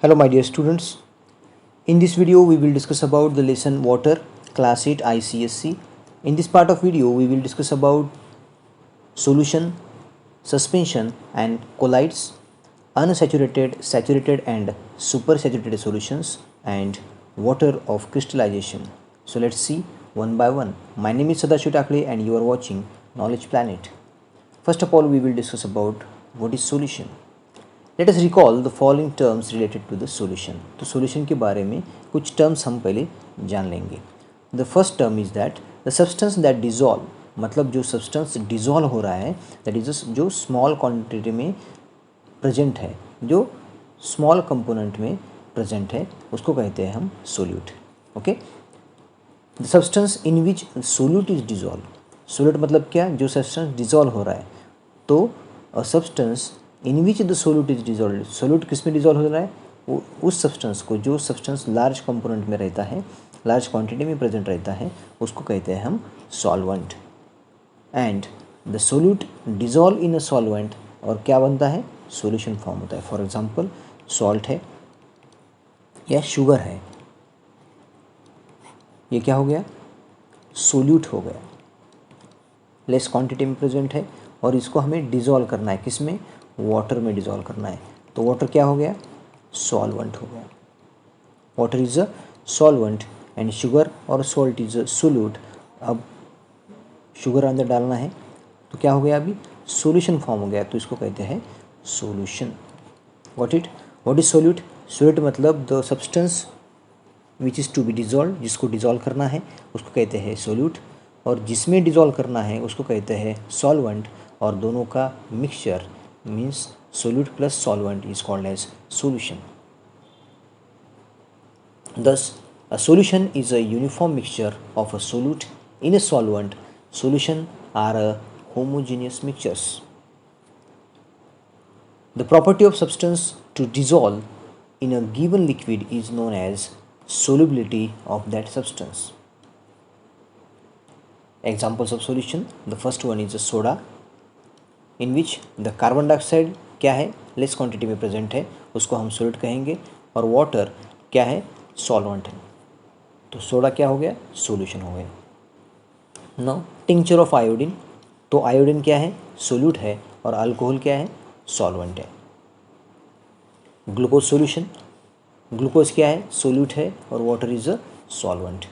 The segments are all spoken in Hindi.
Hello my dear students. In this video we will discuss about the lesson water class 8 ICSC. In this part of video we will discuss about solution, suspension and colloids, unsaturated, saturated and supersaturated solutions and water of crystallization. So let's see one by one. My name is Sadashiv Takle and you are watching Knowledge Planet. First of all we will discuss about what is solution. Let us recall the following terms related to the solution. तो सॉल्यूशन के बारे में कुछ टर्म्स हम पहले जान लेंगे. The first term is that the substance that dissolve, मतलब जो सब्सटेंस डिज़ोल्व हो रहा है दैट इज जो स्मॉल क्वांटिटी में प्रेजेंट है, जो स्मॉल कंपोनेंट में प्रेजेंट है, उसको कहते हैं हम solute. Okay, the substance in which solute is dissolve. Solute मतलब क्या, जो सब्सटेंस डिज़ोल्व हो रहा है. तो a substance in which the solute is dissolve, solute किस में डिज़ोल्व हो रहा है, वो उस सब्सटेंस को, जो सब्सटेंस लार्ज कंपोनेंट में रहता है, लार्ज क्वांटिटी में प्रेजेंट रहता है, उसको कहते हैं हम solvent. And the solute dissolve in a solvent और क्या बनता है, सॉल्यूशन फॉर्म होता है. फॉर एग्जांपल सॉल्ट है या शुगर है, ये क्या हो गया, सोल्यूट हो गया, लेस क्वांटिटी में प्रेजेंट है और इसको हमें डिज़ोल्व करना है, किस में, वाटर में डिज़ोल्व करना है. तो वाटर क्या हो गया, सॉल्वेंट हो गया. Water is a solvent and sugar और सॉल्ट इज़ अ सोल्यूट. अब शुगर अंदर डालना है तो क्या हो गया, अभी सॉल्यूशन फॉर्म हो गया, तो इसको कहते हैं solution. What is solute. Solute मतलब the substance which is to be dissolve, जिसको डिज़ोल्व करना है उसको कहते हैं सोल्यूट, और जिसमें डिज़ोल्व करना है उसको कहते हैं सॉल्वेंट, और दोनों का mixture means solute plus solvent is called as solution. Thus, a solution is a uniform mixture of a solute in a solvent. Solution are a homogeneous mixtures. The property of substance to dissolve in a given liquid is known as solubility of that substance. Examples of solution. The first one is a soda, in which the carbon dioxide क्या है, लेस क्वांटिटी में प्रेजेंट है, उसको हम सोल्यूट कहेंगे, और वाटर क्या है, सॉल्वेंट है. तो सोडा क्या हो गया, सॉल्यूशन हो गया. नाउ टिंचर ऑफ आयोडीन, तो आयोडीन क्या है, सोल्यूट है, और अल्कोहल क्या है, सॉल्वेंट है. ग्लूकोज सॉल्यूशन, ग्लूकोज क्या है, सोल्यूट है, और water is a solvent.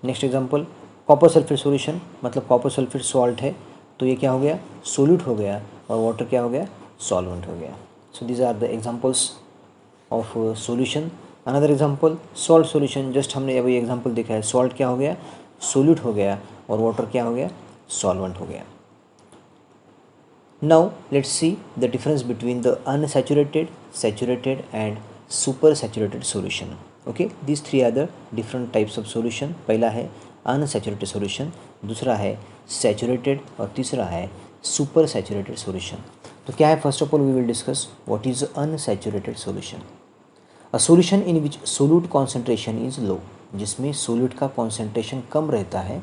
Next example copper sulphate solution, मतलब कॉपर सल्फेट सॉल्ट है, तो ये क्या हो गया, सोल्यूट हो गया, और वाटर क्या हो गया, सॉल्वेंट हो गया. So these are the examples of solution. Another example salt solution, just हमने अभी एग्जांपल देखा है, सॉल्ट क्या हो गया, सोल्यूट हो गया, और वाटर क्या हो गया, सॉल्वेंट हो गया. Now let's see the difference between the unsaturated, saturated and super saturated solution. Okay, this three are the different types of solution. पहला है अनसैचुरेटेड सॉल्यूशन, दूसरा है सैचुरेटेड, और तीसरा है सुपर सैचुरेटेड सॉल्यूशन. तो क्या है, first of all we will discuss what is unsaturated solution. A solution in which solute concentration is low, जिसमें सोल्यूट का कॉन्सेंट्रेशन कम रहता है,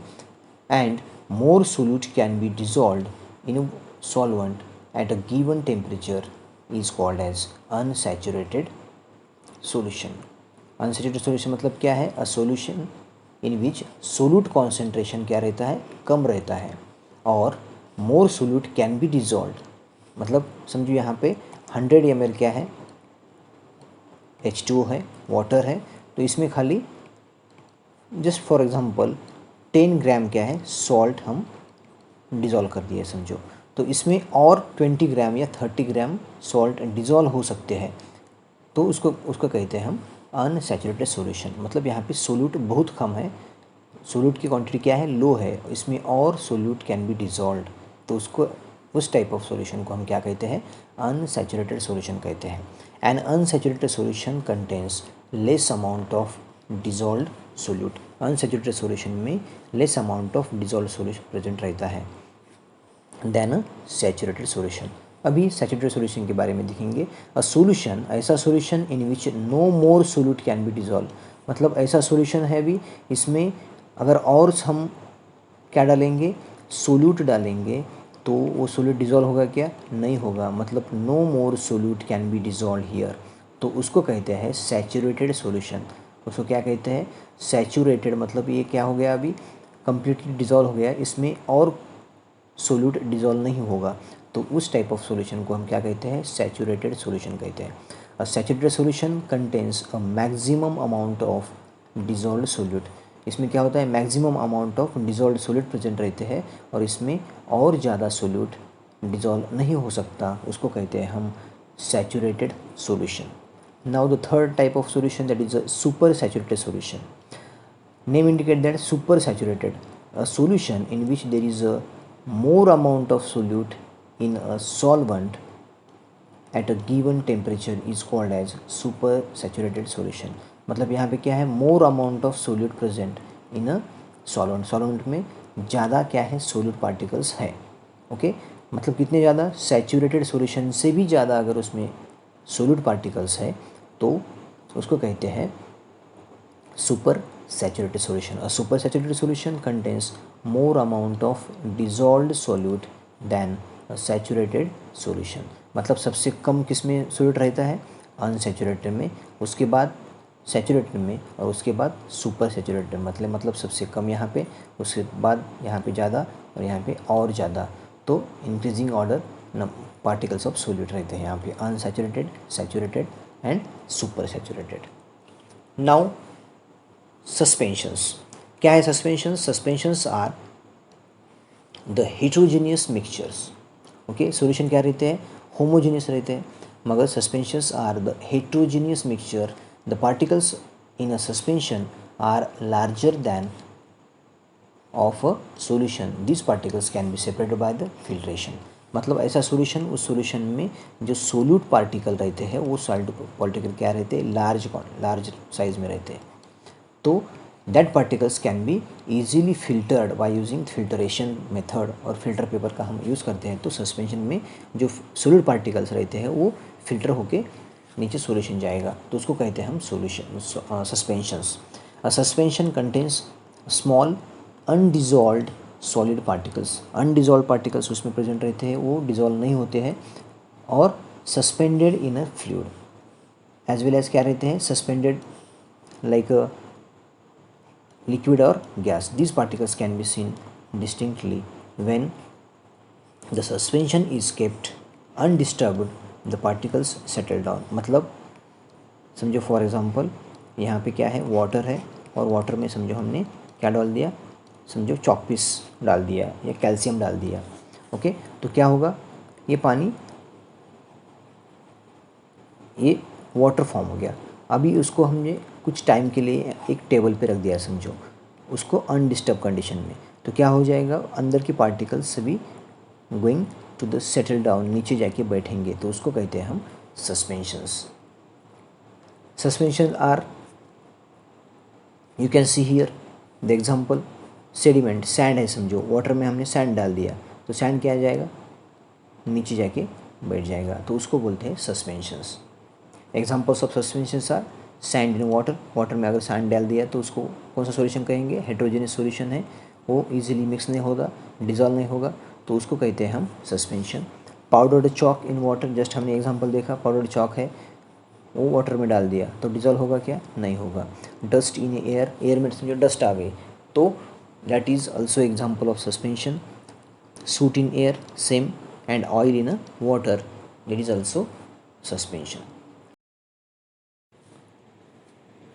and more solute can be dissolved in solvent at a given temperature is called as unsaturated solution. अनसैचुरेटेड सॉल्यूशन मतलब क्या है, a solution in which solute concentration क्या रहता है, कम रहता है, और more solute can be dissolve, मतलब समझो यहाँ पे 100 ml क्या है, H2O है, वाटर है, तो इसमें खाली जस्ट फॉर एग्जांपल 10 ग्राम क्या है, सॉल्ट हम डिज़ोल्व कर दिए समझो, तो इसमें और 20 ग्राम या 30 ग्राम सॉल्ट डिज़ोल्व हो सकते हैं, तो उसको कहते हैं हम अनसैचुरेटेड सॉल्यूशन. मतलब यहाँ पे सोल्यूट बहुत कम है, सोल्यूट की क्वांटिटी क्या है, लो है, इसमें और सोल्यूट कैन बी डिज़ोल्व्ड, तो उसको उस टाइप ऑफ सॉल्यूशन को हम क्या कहते हैं, अनसैचुरेटेड सॉल्यूशन कहते हैं. An unsaturated solution contains less amount of dissolved solute. Unsaturated solution में less amount of dissolved solution present रहता है देन अ सैचुरेटेड सॉल्यूशन. अभी सैचुरेटेड सॉल्यूशन के बारे में देखेंगे. अ सॉल्यूशन, ऐसा solution in which no more solute can be dissolve, मतलब ऐसा सॉल्यूशन है भी, इसमें अगर और हम क्या डालेंगे, सोल्यूट डालेंगे, तो वो सोल्यूट डिज़ोल्व होगा क्या, नहीं होगा, मतलब no more solute can be dissolve here. तो उसको कहते हैं सैचुरेटेड सॉल्यूशन। उसको क्या कहते हैं? सैचुरेटेड, मतलब ये क्या हो गया, अभी कम्प्लीटली डिज़ोल्व हो गया, इसमें और सोल्यूट डिज़ोल्व नहीं होगा, तो उस टाइप ऑफ सॉल्यूशन को हम क्या कहते हैं? सैचुरेटेड सॉल्यूशन कहते हैं। A saturated solution contains a maximum amount of dissolved solute. इसमें क्या होता है? Maximum amount of dissolved solute present रहते हैं और इसमें और ज़्यादा सोल्यूट डिज़ोल्व नहीं हो सकता, उसको कहते हैं हम saturated solution. Now the third type of solution, that is a super saturated solution. Name indicate that super saturated, a solution in which there is a more amount of solute in a solvent at a given temperature is called as super saturated solution. मतलब यहाँ पे क्या है? more amount of solute present in a solvent. solvent में ज़्यादा क्या है? solute particles है. ओके मतलब कितने ज़्यादा? सैचुरेटेड सॉल्यूशन से भी ज़्यादा अगर उसमें सोल्यूट पार्टिकल्स है तो उसको कहते हैं super saturated solution. A super saturated solution contains more amount of dissolved solute then a saturated solution. मतलब सबसे कम किस में सोल्यूट रहता है? अनसैचुरेटेड में, उसके बाद सैचुरेटेड में और उसके बाद सुपर सैचुरेटेड। मतलब सबसे कम यहाँ पे, उसके बाद यहाँ पे ज़्यादा और यहाँ पे और ज़्यादा, तो increasing order particles of solute रहते हैं यहाँ पे, unsaturated, saturated and super saturated. Now suspensions. क्या है suspensions? Suspensions are the heterogeneous mixtures. Okay solution क्या रहते हैं? होमोजीनियस रहते हैं, मगर suspensions are the heterogeneous mixture. The particles in a suspension are larger than of a solution. This particles can be separated by the filtration. मतलब ऐसा सॉल्यूशन, उस सॉल्यूशन में जो सोल्यूट पार्टिकल रहते हैं वो सॉल्ट पार्टिकल क्या रहते हैं? लार्ज साइज में रहते हैं। तो that particles can B easily filtered by using filtration method, और फिल्टर पेपर का हम यूज़ करते हैं। तो सस्पेंशन में जो सोल्यूट पार्टिकल्स रहते हैं वो फिल्टर होके नीचे सॉल्यूशन जाएगा, तो उसको कहते हैं हम solution suspensions. A suspension contains small undissolved solid particles. Undissolve particles उसमें प्रेजेंट रहते हैं, वो डिजॉल्व नहीं होते हैं, और suspended in a fluid as well as क्या रहते हैं? Suspended like liquid or gas. These particles can be seen distinctly when the suspension is kept undisturbed, the particles settle down. मतलब समझो फॉर एग्जांपल यहाँ पे क्या है? वाटर है, और वाटर में समझो हमने क्या डाल दिया? समझो चॉकपीस डाल दिया या कैल्शियम डाल दिया। ओके तो क्या होगा? ये पानी, ये वाटर फॉर्म हो गया। अभी उसको हमने कुछ टाइम के लिए एक टेबल पे रख दिया समझो, उसको अनडिस्टर्ब कंडीशन में, तो क्या हो जाएगा? अंदर के पार्टिकल्स सभी going to the settle down, नीचे जाके बैठेंगे, तो उसको कहते हैं हम suspensions. Suspension are, you can see here the example, sediment, sand है समझो, वाटर में हमने सैंड डाल दिया, तो सैंड क्या आ जाएगा? नीचे जाके बैठ जाएगा, तो उसको बोलते हैं suspensions. Examples of suspensions are sand in water. Water में अगर सैंड डाल दिया तो उसको कौन सा सॉल्यूशन कहेंगे? हेट्रोजेनियस सॉल्यूशन है, वो इजीली मिक्स नहीं होगा, डिजॉल्व नहीं होगा, तो उसको कहते हैं हम suspension. Powdered chalk in water, just हमने एग्जांपल देखा, पाउडर्ड चॉक है, वो वाटर में डाल दिया तो डिजॉल्व होगा क्या? नहीं होगा। डस्ट इन एयर, एयर में समझो डस्ट आ गई, तो that is also example of suspension. Soot in air same, and oil in a water, that is also suspension.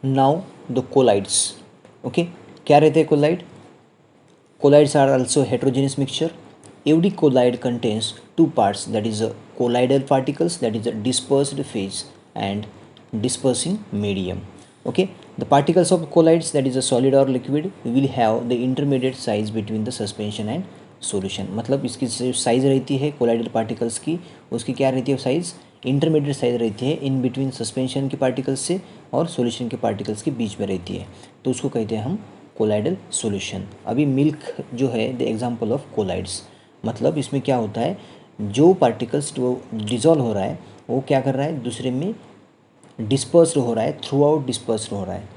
Now the colloids. Okay क्या रहते हैं colloid? Colloids are also heterogeneous mixture. Every colloid contains two parts, that is colloidal particles, that is a dispersed phase, and dispersing medium. Okay, the particles of colloids, that is a solid or liquid, will have the intermediate size between the suspension and solution. मतलब इसकी साइज रहती है कोलाइडल पार्टिकल्स की, उसकी क्या रहती है साइज? इंटरमीडिएट साइज रहती है इन बिटवीन सस्पेंशन के पार्टिकल्स से और सॉल्यूशन के पार्टिकल्स के बीच में रहती है, तो उसको कहते हैं हम कोलाइडल सॉल्यूशन। अभी मिल्क जो है द एग्जांपल ऑफ कोलाइड्स, मतलब इसमें क्या होता है? जो पार्टिकल्स वो डिजॉल्व हो रहा है वो क्या कर रहा है? दूसरे में डिस्पर्स्ड हो रहा है, थ्रू आउट डिस्पर्स्ड हो रहा है,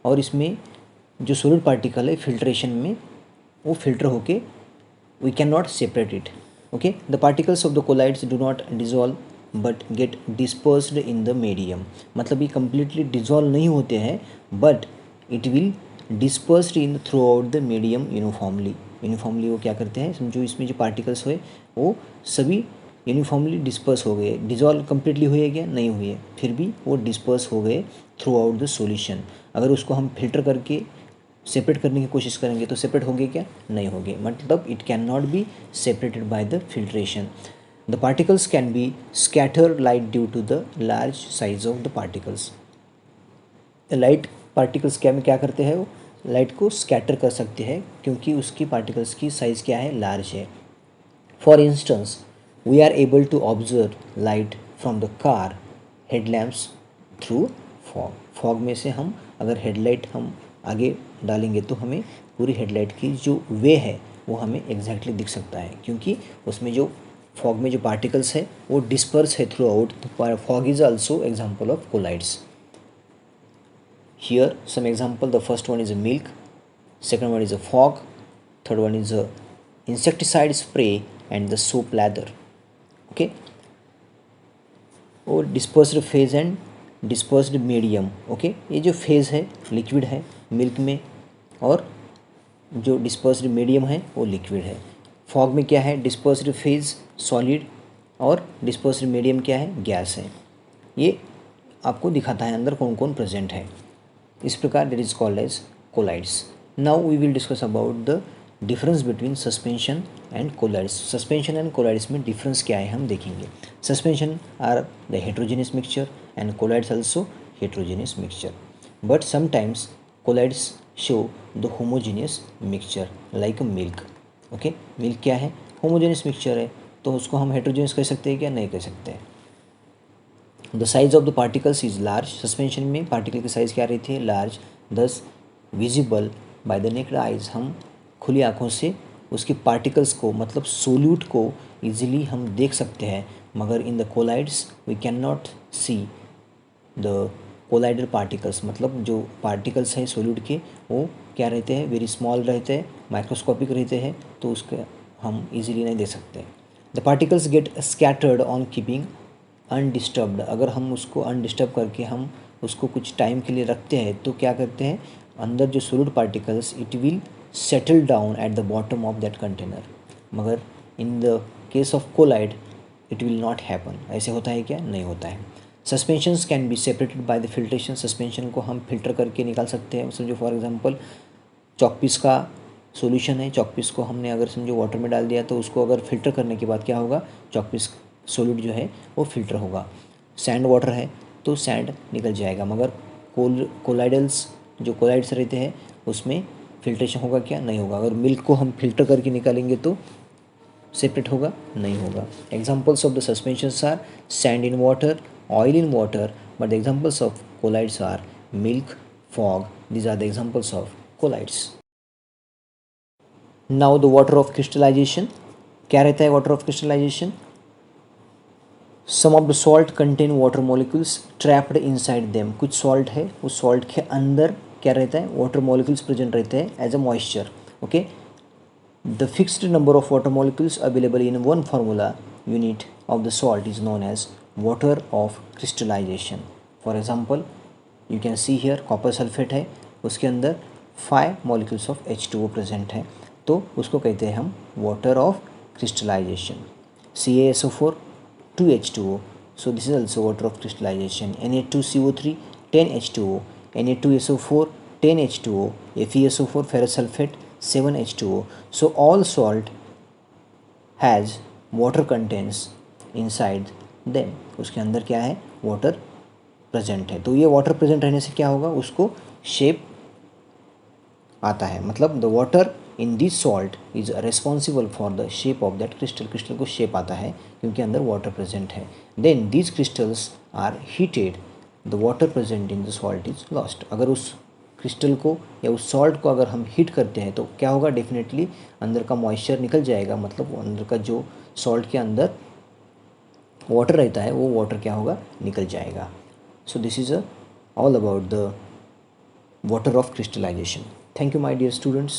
और इसमें जो सॉलिड पार्टिकल है फिल्ट्रेशन में वो फिल्टर होके we cannot separate it. Okay, the particles of the colloids do not dissolve but get dispersed in the medium, मतलब ये कम्प्लीटली डिजॉल्व नहीं होते हैं but it will dispersed in through out the medium uniformly वो क्या करते हैं, समझो इसमें जो पार्टिकल्स हुए वो सभी यूनिफॉर्मली डिस्पर्स हो गए, डिजॉल्व कम्प्लीटली हुए क्या, नहीं हुए, फिर भी वो डिस्पर्स हो गए थ्रू आउट द सॉल्यूशन। अगर उसको हम फिल्टर करके सेपरेट करने की कोशिश करेंगे तो सेपरेट होंगे क्या, नहीं होंगे, मतलब it can not be separated by the filtration. The particles can be scatter light due to the large size of the particles. Light particles क्या करते हैं, वो लाइट को स्कैटर कर सकते हैं क्योंकि उसकी पार्टिकल्स की साइज़ क्या है, लार्ज है। For instance we are able to observe light from the car headlamps through fog. Fog में से हम अगर हेडलाइट हम आगे डालेंगे तो हमें पूरी हेडलाइट की जो वे है वो हमें एग्जैक्टली दिख सकता है, क्योंकि उसमें जो फॉग में जो पार्टिकल्स है वो डिस्पर्स है through out. Fog is also example of colloids. Here some example, the first one is a milk, second one is a fog, third one is a insecticide spray and the soap lather. Okay, और dispersed phase and dispersed medium. Okay, ये जो फेज है लिक्विड है मिल्क में और जो डिस्पर्स्ड मीडियम है वो लिक्विड है। फॉग में क्या है, डिस्पर्स्ड फेज सॉलिड और डिस्पर्स्ड मीडियम क्या है, गैस है। ये आपको दिखाता है अंदर कौन कौन प्रेजेंट है। इस प्रकार that is called as colloids. Now we will discuss about the difference between suspension and colloids. Suspension and colloids में डिफरेंस क्या है हम देखेंगे। Suspension are the heterogeneous mixture and colloids also heterogeneous mixture, but sometimes colloids show the homogeneous mixture like a milk. Okay, milk क्या है, होमोजेनियस मिक्सचर है, तो उसको हम हेट्रोजेनियस कह सकते हैं क्या, नहीं कह सकते। The size of the particles is large. Suspension में पार्टिकल की साइज़ क्या रहती है, लार्ज, दस visible by the necked eyes. हम खुली आँखों से उसके पार्टिकल्स को मतलब सोल्यूट को इजीली हम देख सकते हैं, मगर in the colloids we can not see the colloidal particles, मतलब जो पार्टिकल्स हैं सोल्यूट के वो क्या रहते हैं, वेरी स्मॉल रहते हैं, माइक्रोस्कोपिक रहते हैं, तो उसके हम इजीली नहीं देख सकते। The particles get scattered on keeping undisturbed. अगर हम उसको अनडिस्टर्ब करके हम उसको कुछ टाइम के लिए रखते हैं तो क्या करते हैं, अंदर जो solid particles it will settle down at the bottom of that container, मगर in the case of colloid it will not happen. ऐसे होता है क्या, नहीं होता है। Suspensions can be separated by the filtration. Suspension को हम फिल्टर करके निकाल सकते हैं। समझो फॉर एग्जांपल चॉकपीस का सॉल्यूशन है, चॉकपीस को हमने अगर समझो वाटर में डाल दिया तो उसको अगर फिल्टर करने के बाद क्या होगा, चॉकपीस सॉलिड जो है वो फिल्टर होगा। सैंड वाटर है तो सैंड निकल जाएगा, मगर कोलाइडल्स जो कोलाइड्स रहते हैं उसमें फिल्ट्रेशन होगा क्या, नहीं होगा। अगर मिल्क को हम फिल्टर करके निकालेंगे तो सेपरेट होगा, नहीं होगा। Examples of the suspensions are sand in water, oil in water, but the examples of colloids are milk, fog. These are the examples of colloids. Now the water of crystallization. क्या रहता है water of crystallization? Some of the salt contain water molecules trapped inside them. कुछ सॉल्ट है, उस सॉल्ट के अंदर क्या रहता है, वाटर मॉलिक्यूल्स प्रेजेंट रहते हैं as a moisture. Okay, the fixed number of water molecules available in one formula unit of the salt is known as water of crystallization. For example you can see here copper sulphate है, उसके अंदर 5 मॉलिक्यूल्स ऑफ H2O प्रेजेंट है, तो उसको कहते हैं हम water of crystallization. CaSO4 2H2O, so this is also water of crystallization. Na2CO3 10H2O, Na2SO4 10H2O, FeSO4 ferrous sulfate 7H2O. So all salt has water contents inside them. उसके अंदर क्या है, वाटर प्रेजेंट है। तो ये वाटर प्रेजेंट रहने से क्या होगा, उसको शेप आता है, मतलब the water in this salt is responsible for the shape of that crystal. Crystal को शेप आता है क्योंकि अंदर वाटर प्रेजेंट है। Then these crystals are heated, the water present in the salt is lost. अगर उस क्रिस्टल को या उस सॉल्ट को अगर हम हीट करते हैं तो क्या होगा, डेफिनेटली अंदर का मॉइस्चर निकल जाएगा, मतलब अंदर का जो सॉल्ट के अंदर वाटर रहता है वो वाटर क्या होगा, निकल जाएगा। So this is all about the water of crystallization. Thank you my dear students.